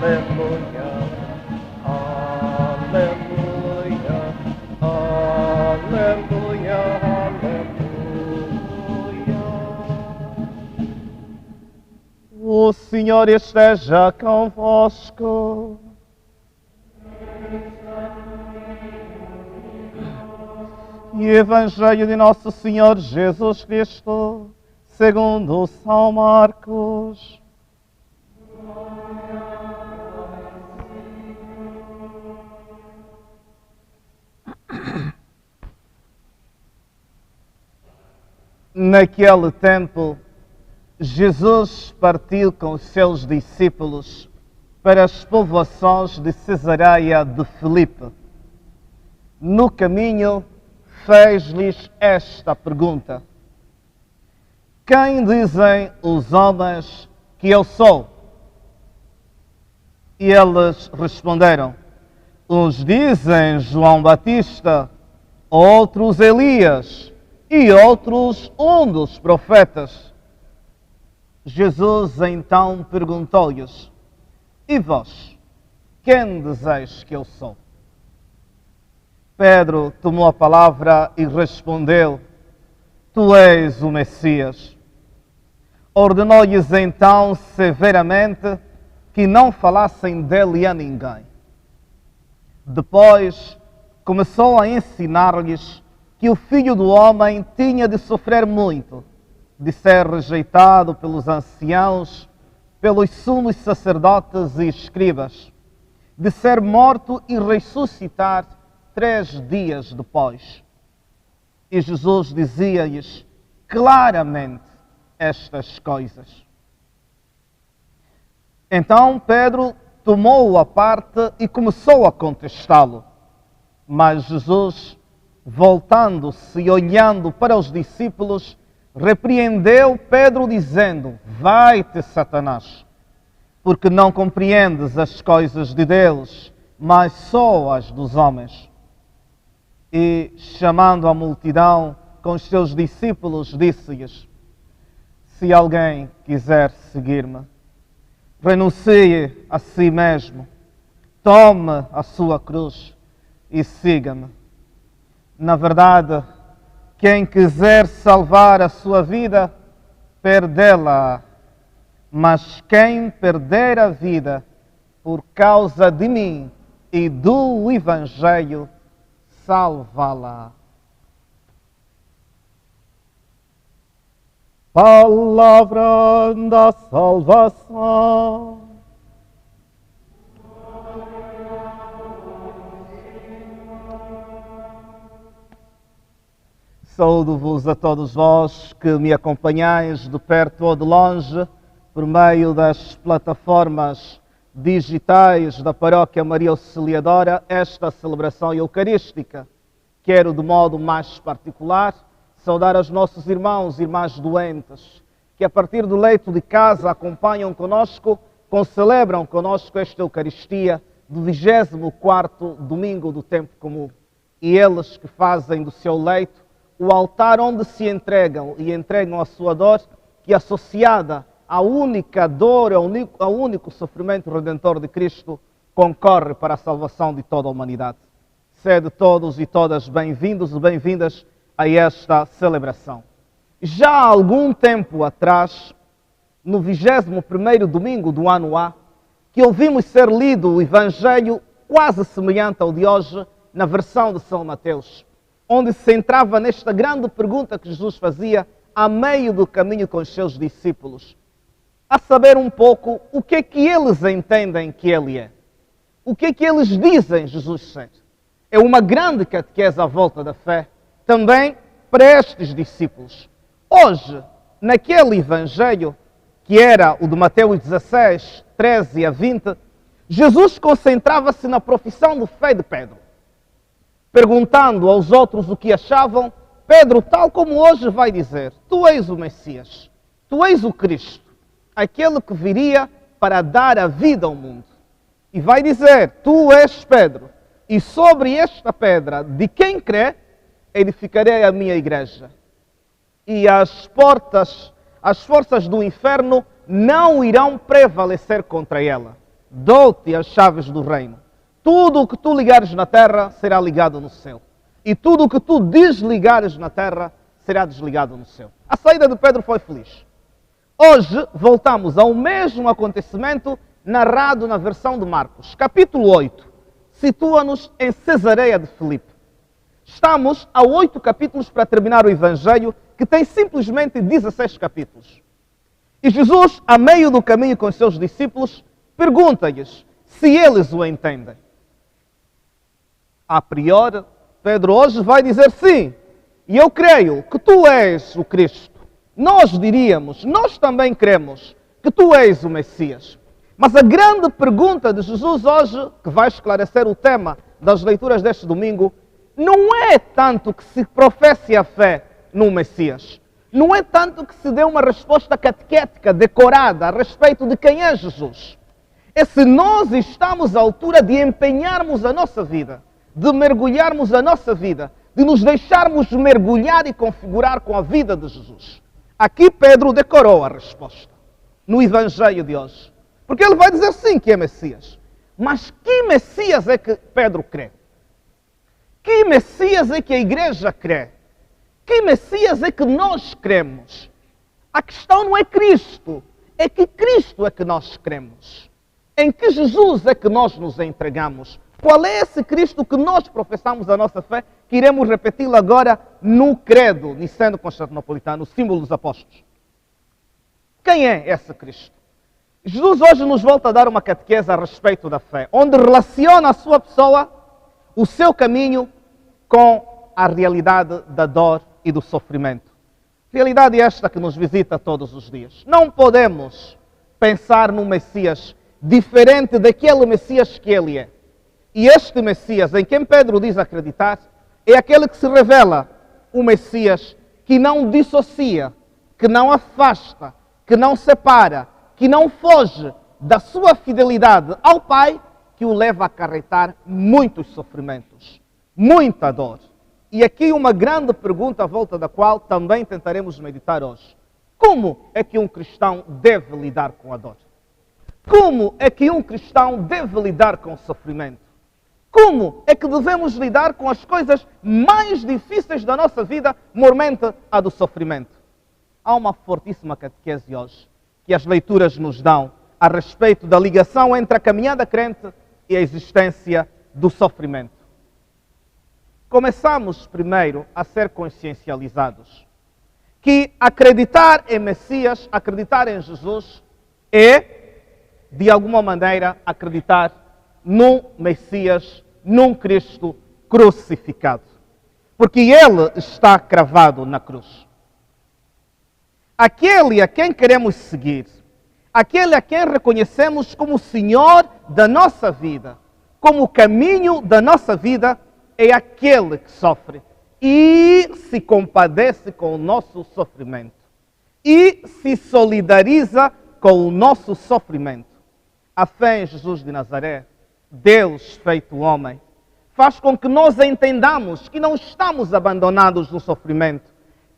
aleluia, aleluia, aleluia, aleluia. O Senhor esteja convosco. E Evangelho de Nosso Senhor Jesus Cristo, segundo São Marcos. Naquele tempo, Jesus partiu com os seus discípulos para as povoações de Cesareia de Filipe. No caminho, fez-lhes esta pergunta: quem dizem os homens que eu sou? E eles responderam: uns dizem João Batista, outros Elias e outros um dos profetas. Jesus então perguntou-lhes: e vós, quem dizeis que eu sou? Pedro tomou a palavra e respondeu: tu és o Messias. Ordenou-lhes então severamente que não falassem dele a ninguém. Depois começou a ensinar-lhes que o Filho do Homem tinha de sofrer muito, de ser rejeitado pelos anciãos, pelos sumos sacerdotes e escribas, de ser morto e ressuscitar 3 dias depois. E Jesus dizia-lhes claramente estas coisas. Então Pedro tomou-o à parte e começou a contestá-lo. Mas Jesus, voltando-se e olhando para os discípulos, repreendeu Pedro dizendo: vai-te, Satanás, porque não compreendes as coisas de Deus, mas só as dos homens. E, chamando a multidão com os seus discípulos, disse-lhes: se alguém quiser seguir-me, renuncie a si mesmo, tome a sua cruz e siga-me. Na verdade, quem quiser salvar a sua vida, perdê-la. Mas quem perder a vida por causa de mim e do Evangelho, salvá-la. Palavra da salvação. Saúdo-vos a todos vós que me acompanhais de perto ou de longe, por meio das plataformas digitais da Paróquia Maria Auxiliadora, esta celebração eucarística. Quero, de modo mais particular, saudar os nossos irmãos e irmãs doentes, que a partir do leito de casa acompanham conosco, concelebram conosco esta Eucaristia do 24º domingo do tempo comum. E eles que fazem do seu leito o altar onde se entregam e entregam a sua dor, que associada à única dor, ao único sofrimento redentor de Cristo, concorre para a salvação de toda a humanidade. Sede todos e todas bem-vindos e bem-vindas a esta celebração. Já há algum tempo atrás, no 21º domingo do ano A, que ouvimos ser lido o Evangelho quase semelhante ao de hoje, na versão de São Mateus, onde se centrava nesta grande pergunta que Jesus fazia a meio do caminho com os seus discípulos, a saber um pouco o que é que eles entendem que Ele é. O que é que eles dizem Jesus ser. É uma grande catequese à volta da fé, também para estes discípulos. Hoje, naquele Evangelho, que era o de Mateus 16, 13 a 20, Jesus concentrava-se na profissão de fé de Pedro. Perguntando aos outros o que achavam, Pedro, tal como hoje, vai dizer: tu és o Messias, tu és o Cristo, aquele que viria para dar a vida ao mundo. E vai dizer: tu és Pedro, e sobre esta pedra, de quem crê, edificarei a minha igreja. E as forças do inferno não irão prevalecer contra ela. dou-te as chaves do reino. Tudo o que tu ligares na terra será ligado no céu. E tudo o que tu desligares na terra será desligado no céu. A saída de Pedro foi feliz. Hoje voltamos ao mesmo acontecimento narrado na versão de Marcos. Capítulo 8 situa-nos em Cesareia de Filipe. Estamos a 8 capítulos para terminar o Evangelho, que tem simplesmente 16 capítulos. E Jesus, a meio do caminho com os seus discípulos, pergunta-lhes se eles o entendem. A priori, Pedro hoje vai dizer sim, e eu creio que tu és o Cristo. Nós diríamos, nós também cremos que tu és o Messias. Mas a grande pergunta de Jesus hoje, que vai esclarecer o tema das leituras deste domingo, não é tanto que se professe a fé no Messias. Não é tanto que se dê uma resposta catequética, decorada, a respeito de quem é Jesus. É se nós estamos à altura de empenharmos a nossa vida, de mergulharmos a nossa vida, de nos deixarmos mergulhar e configurar com a vida de Jesus. Aqui Pedro decorou a resposta, no Evangelho de hoje. Porque ele vai dizer sim que é Messias. Mas que Messias é que Pedro crê? Que Messias é que a igreja crê? Que Messias é que nós cremos? A questão não é Cristo, é que Cristo é que nós cremos. Em que Jesus é que nós nos entregamos? Qual é esse Cristo que nós professamos a nossa fé, que iremos repeti-lo agora no credo niceno-constantinopolitano, o símbolo dos apóstolos? Quem é esse Cristo? Jesus hoje nos volta a dar uma catequese a respeito da fé, onde relaciona a sua pessoa, o seu caminho, com a realidade da dor e do sofrimento. Realidade esta que nos visita todos os dias. Não podemos pensar num Messias diferente daquele Messias que ele é. E este Messias, em quem Pedro diz acreditar, é aquele que se revela o Messias que não dissocia, que não afasta, que não separa, que não foge da sua fidelidade ao Pai, que o leva a acarretar muitos sofrimentos, muita dor. E aqui uma grande pergunta à volta da qual também tentaremos meditar hoje. Como é que um cristão deve lidar com a dor? Como é que um cristão deve lidar com o sofrimento? Como é que devemos lidar com as coisas mais difíceis da nossa vida, mormente a do sofrimento? Há uma fortíssima catequese hoje que as leituras nos dão a respeito da ligação entre a caminhada crente e a existência do sofrimento. Começamos primeiro a ser consciencializados que acreditar em Messias, acreditar em Jesus, é, de alguma maneira, acreditar num Messias, num Cristo crucificado. Porque Ele está cravado na cruz. Aquele a quem queremos seguir, aquele a quem reconhecemos como Senhor da nossa vida, como o caminho da nossa vida, é aquele que sofre e se compadece com o nosso sofrimento e se solidariza com o nosso sofrimento. A fé em Jesus de Nazaré, Deus feito homem, faz com que nós entendamos que não estamos abandonados no sofrimento,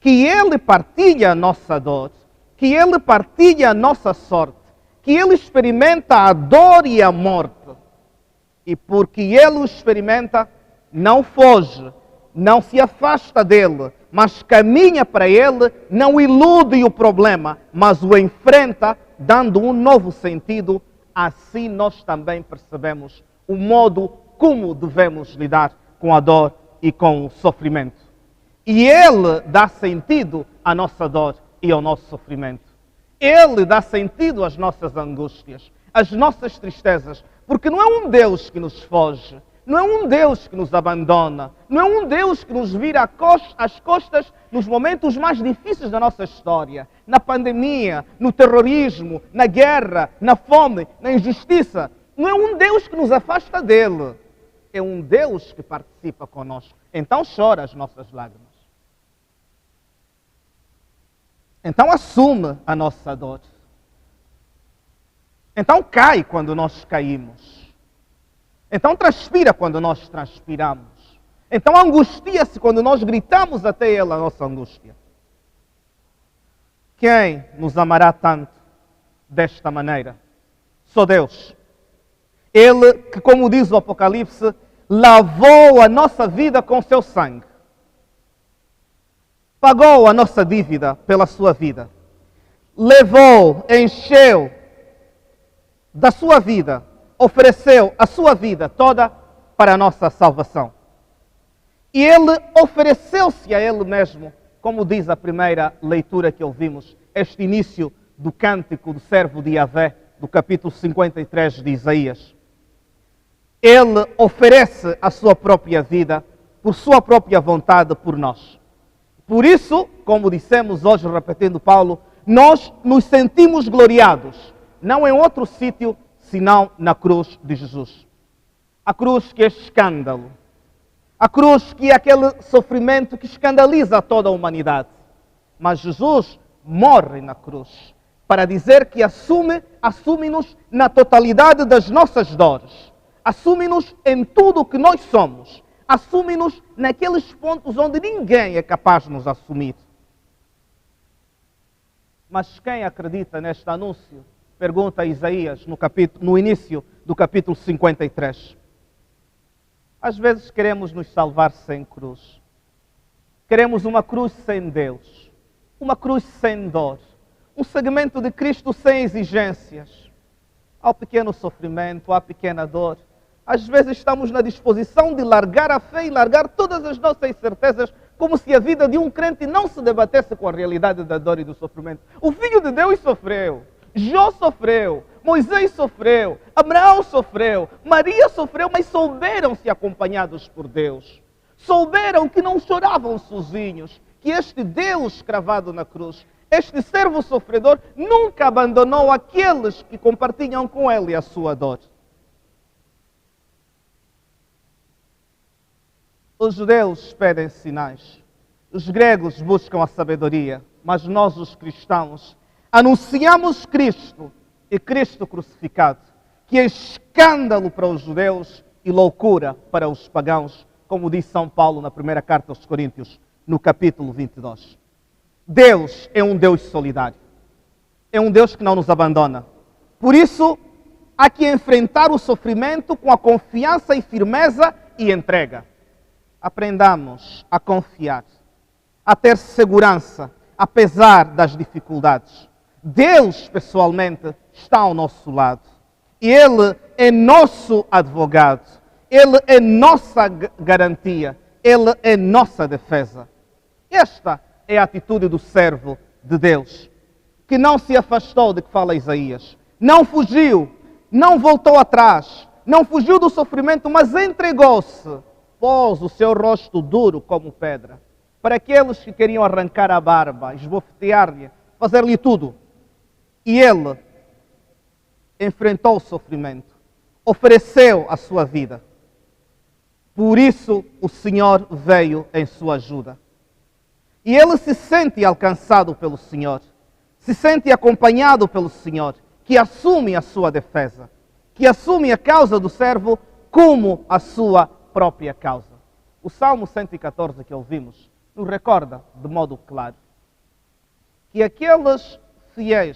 que Ele partilha a nossa dor, que Ele partilha a nossa sorte, que Ele experimenta a dor e a morte. E porque Ele o experimenta, não foge, não se afasta dele, mas caminha para ele, não ilude o problema, mas o enfrenta, dando um novo sentido. Assim nós também percebemos o modo como devemos lidar com a dor e com o sofrimento. E Ele dá sentido à nossa dor e ao nosso sofrimento. Ele dá sentido às nossas angústias, às nossas tristezas, porque não é um Deus que nos foge, não é um Deus que nos abandona, não é um Deus que nos vira às costas nos momentos mais difíceis da nossa história, na pandemia, no terrorismo, na guerra, na fome, na injustiça. Não é um Deus que nos afasta dele, é um Deus que participa conosco. Então chora as nossas lágrimas. Então assume a nossa dor. Então cai quando nós caímos. Então transpira quando nós transpiramos. Então angustia-se quando nós gritamos até Ele a nossa angústia. Quem nos amará tanto desta maneira? Só Deus. Ele que, como diz o Apocalipse, lavou a nossa vida com seu sangue. Pagou a nossa dívida pela sua vida. Levou, encheu da sua vida, ofereceu a sua vida toda para a nossa salvação. E Ele ofereceu-se a Ele mesmo, como diz a primeira leitura que ouvimos, este início do cântico do servo de Yahvé, do capítulo 53 de Isaías. Ele oferece a sua própria vida, por sua própria vontade, por nós. Por isso, como dissemos hoje, repetindo Paulo, nós nos sentimos gloriados, não em outro sítio, senão na cruz de Jesus. A cruz que é escândalo. A cruz que é aquele sofrimento que escandaliza toda a humanidade. Mas Jesus morre na cruz para dizer que assume-nos na totalidade das nossas dores. Assume-nos em tudo o que nós somos. Assume-nos naqueles pontos onde ninguém é capaz de nos assumir. Mas quem acredita neste anúncio? Pergunta Isaías no início do capítulo 53. Às vezes queremos nos salvar sem cruz. Queremos uma cruz sem Deus. Uma cruz sem dor. Um segmento de Cristo sem exigências. Há o pequeno sofrimento, há a pequena dor. Às vezes estamos na disposição de largar a fé e largar todas as nossas certezas, como se a vida de um crente não se debatesse com a realidade da dor e do sofrimento. O Filho de Deus sofreu. Jó sofreu, Moisés sofreu, Abraão sofreu, Maria sofreu, mas souberam-se acompanhados por Deus. Souberam que não choravam sozinhos, que este Deus cravado na cruz, este servo sofredor, nunca abandonou aqueles que compartilham com ele a sua dor. Os judeus pedem sinais, os gregos buscam a sabedoria, mas nós, os cristãos, anunciamos Cristo e Cristo crucificado, que é escândalo para os judeus e loucura para os pagãos, como diz São Paulo na primeira carta aos Coríntios, no capítulo 22. Deus é um Deus solidário. É um Deus que não nos abandona. Por isso, há que enfrentar o sofrimento com a confiança e firmeza e entrega. Aprendamos a confiar, a ter segurança, apesar das dificuldades. Deus, pessoalmente, está ao nosso lado. Ele é nosso advogado. Ele é nossa garantia. Ele é nossa defesa. Esta é a atitude do servo de Deus, que não se afastou de que fala Isaías. Não fugiu, não voltou atrás, não fugiu do sofrimento, mas entregou-se. Pôs o seu rosto duro como pedra. Para aqueles que queriam arrancar a barba, esbofetear-lhe, fazer-lhe tudo. E ele enfrentou o sofrimento, ofereceu a sua vida. Por isso o Senhor veio em sua ajuda. E ele se sente alcançado pelo Senhor, se sente acompanhado pelo Senhor, que assume a sua defesa, que assume a causa do servo como a sua própria causa. O Salmo 114 que ouvimos nos recorda de modo claro que aqueles fiéis